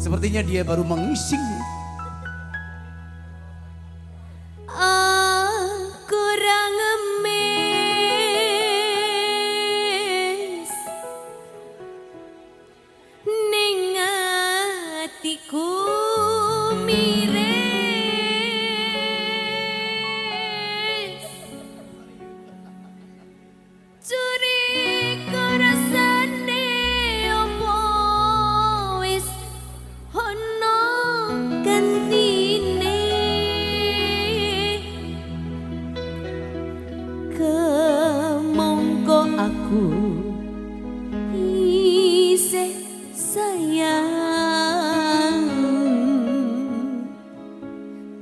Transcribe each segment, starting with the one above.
Sepertinya dia baru mengising. Kurang ngemis ning atiku miris curiga rasane opo wis ono gantine kemongko aku isih sayang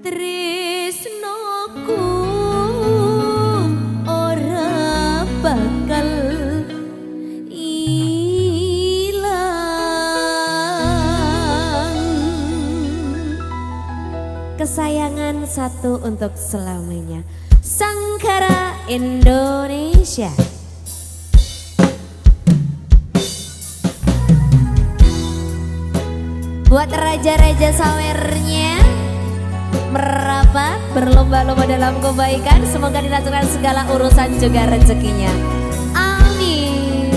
tresnoku ora bakal ilang. Kesayangan satu untuk selamanya. Sangkara Indonesia. Buat raja-raja sawernya merapat berlomba-lomba dalam kebaikan, semoga dilancarkan segala urusan juga rezekinya. Amin.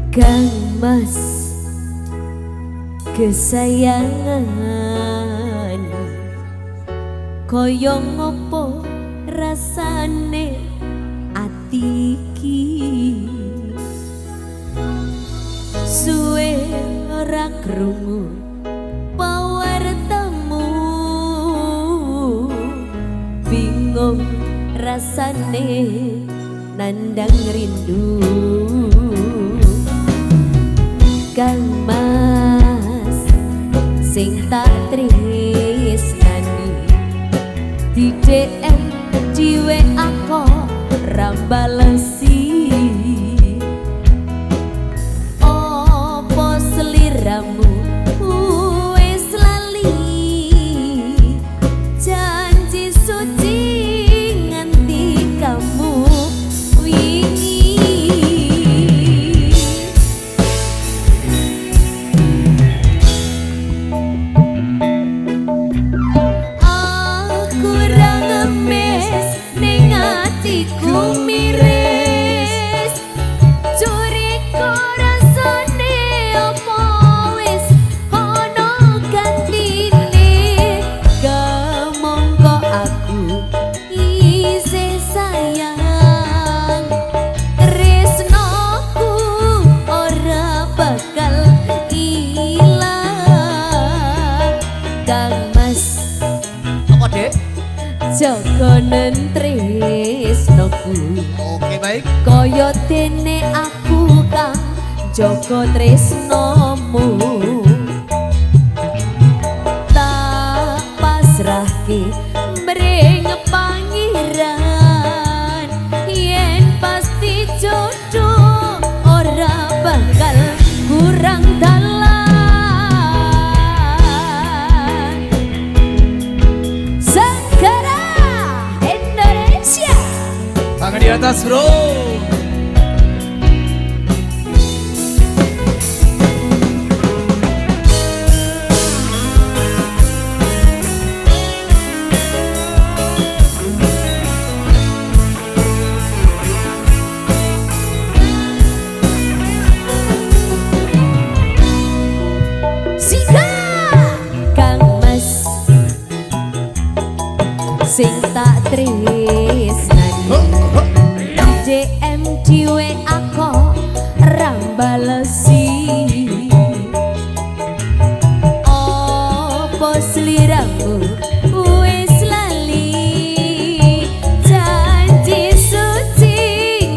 Kang Mas kesayangan koyo ngopo rasane ati iki suwe ora krungu pawartamu bingung rasane nandang rindu Kang Mas sing tak tresnani di DM di WA kok ra balesi opo seliramu wis lali janji suci nganti kamu wingi. Ku miris curiga rasane opo wis ono gantine kemongko aku isih sayang tresnoku ora bakal ilang Kang Mas. Apa dek? Jogonen tresnoku. Oke baik. Kaya dene aku kang jaga tresnomu tak pasrahke mring pangeran yen pasti jodoh ora bakal kurang dalan. Tangan di atas bro. Sika Kang Mas sing tak tresnani DM di WA kok ra balesi opo sliramu wis lali janji suci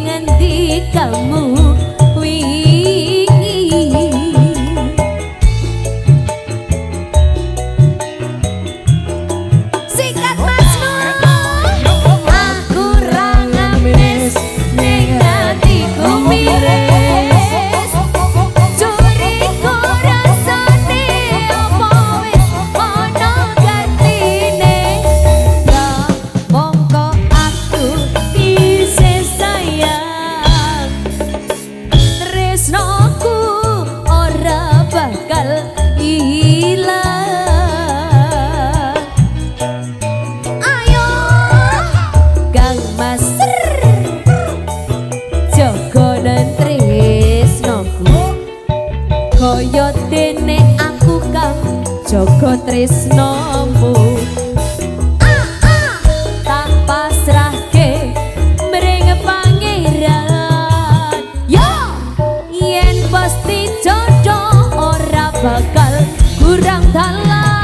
nganti kamu wingi. Sikat Mas Nur. kaya dene aku kang jaga tresnomu tak pasrahke mring pangeran yo yen pasti jodoh ora bakal kurang dalan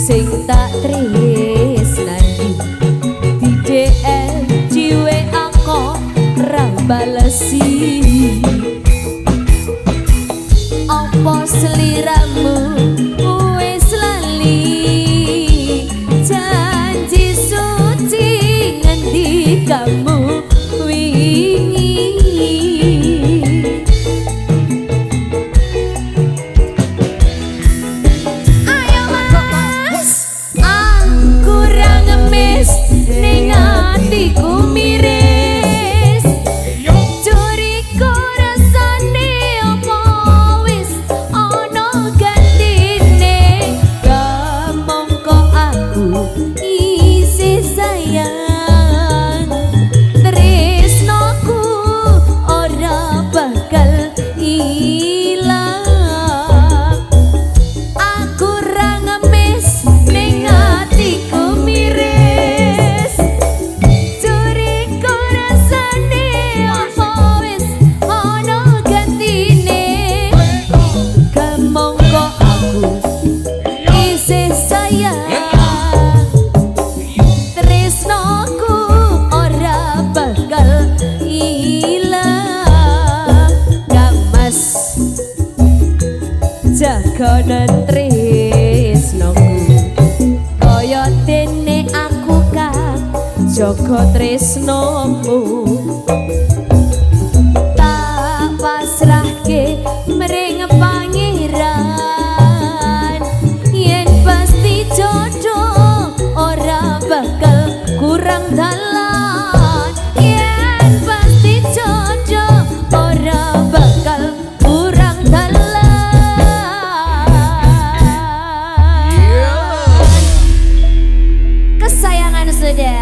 sing tak tresnani di DM jiwe aku ra balesi apa sliramu wis lali janji suci ngendi kamu wingi ning atiku miris curiga rasane apa wis ana gantine kamangka aku isih sayang tresnoku ora bakal ilang aku ra ngemis ning atiku miris jaganan tresnoku kaya dene aku kang jaga tresno